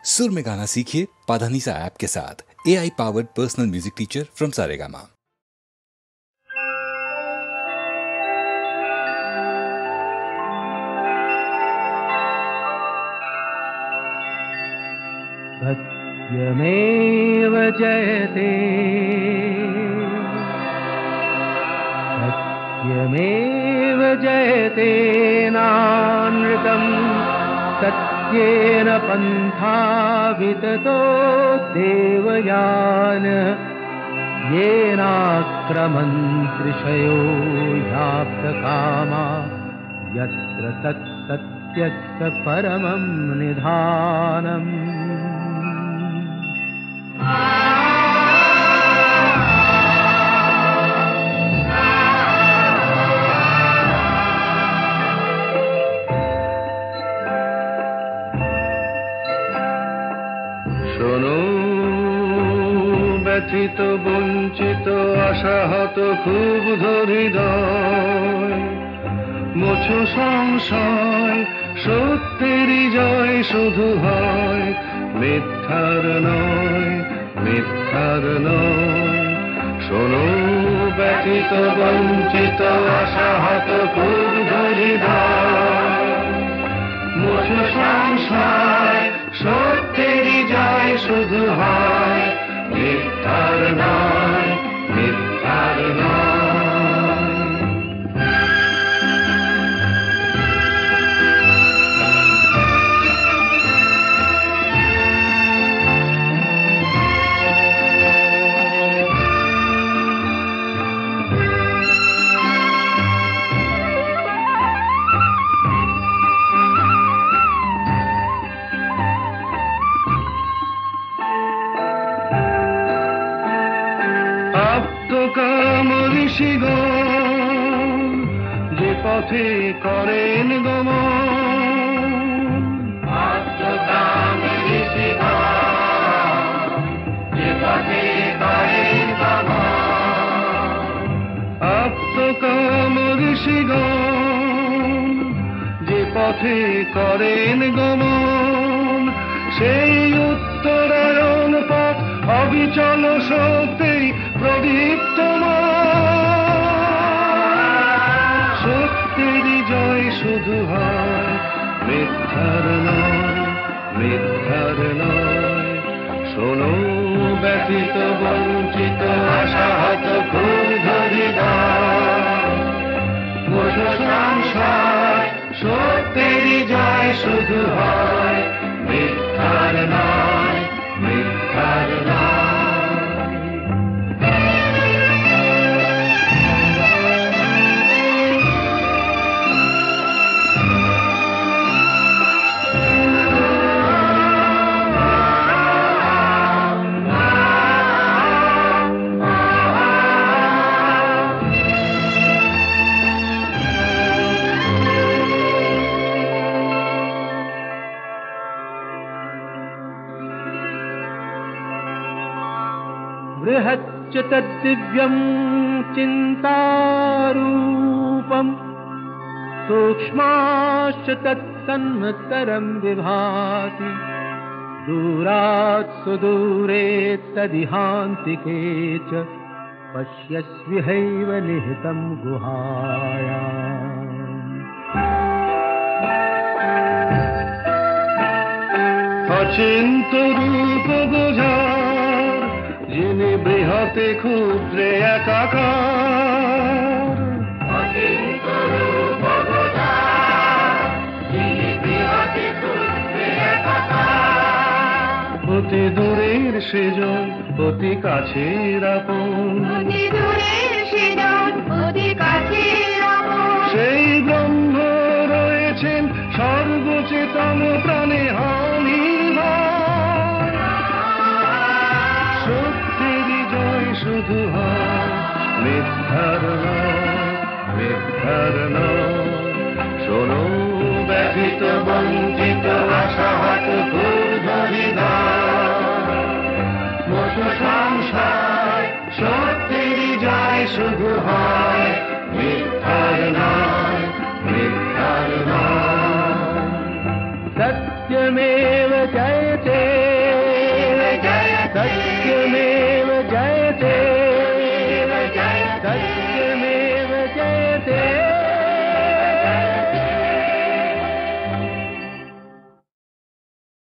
सुर में गाना सीखिए पाधानीसा ऐप के साथ। AI powered personal music teacher from Saregama. सत्यमेव जयते सत्यमेव जयते नानृतं सत्येन पन्था विततो देवयान येनाक्रमन्त्रिषयो ह्याप्तकामा यत्र तत्सत्यस्य परमं निधानम्। শোনো ব্যথিত বঞ্চিত আশাহত খুব হৃদয়, মোছো সংশয় সত্যেরই জয় শুধু হয়, মিথ্যার নয় মিথ্যার নয়। শোনো ব্যথিত বঞ্চিত আশাহত খুব হৃদয়, মোছো সংশয় সত্যেরই জয় শুধু হয়, মিথ্যার নয় মিথ্যার নয়। আপ্তকাম ঋষিগণ যে পথে করেন গমন, আপ্তকাম ঋষিগণ যে পথে করেন গমন, আপ্তকাম ঋষিগণ যে পথে করেন গমন, সেই উত্তরায়ণ পথ অবিচল শক্তি প্রদীপ্তমান। সত্যেরই জয় শুধু হয়, মিথ্যার নয় মিথ্যার নয়। শোনো ব্যথিত বঞ্চিত আশাহত ক্ষুব্ধ হৃদয়, মোছো সংশয় সত্যেরই জয় শুধু হয়, মিথ্যার নয় মিথ্যার নয়। बृहच्च तद्दिव्यं चिन्तारूपं, सूक्ष्माश्च तत्सन्मत्तरं विभाति, दूरात् सुदूरे तदिहान्तिके च पश्यस्विहैव निहितं गुहायाम्। অচিন্ত রূপ বোঝার যিনি বৃহতে ক্ষুদ্রে একাকার, অচিন্ত রূপ বোঝার যিনি বৃহতে ক্ষুদ্রে একাকার, অতি দূরের সেজন অতি কাছের আপন, অতি দূরের সেজন অতি কাছের আপন। সেই ব্রহ্ম রয়েছেন সর্বচেতন প্রাণে হানি হয়, সত্যেরই জয় শুধু হয়, মিথ্যার নয় মিথ্যার নয়। শোনো ব্যথিত বঞ্চিত আশাহত ক্ষুব্ধ হৃদয়, মোছো সংশয় সত্যেরই জয় শুধু হয়,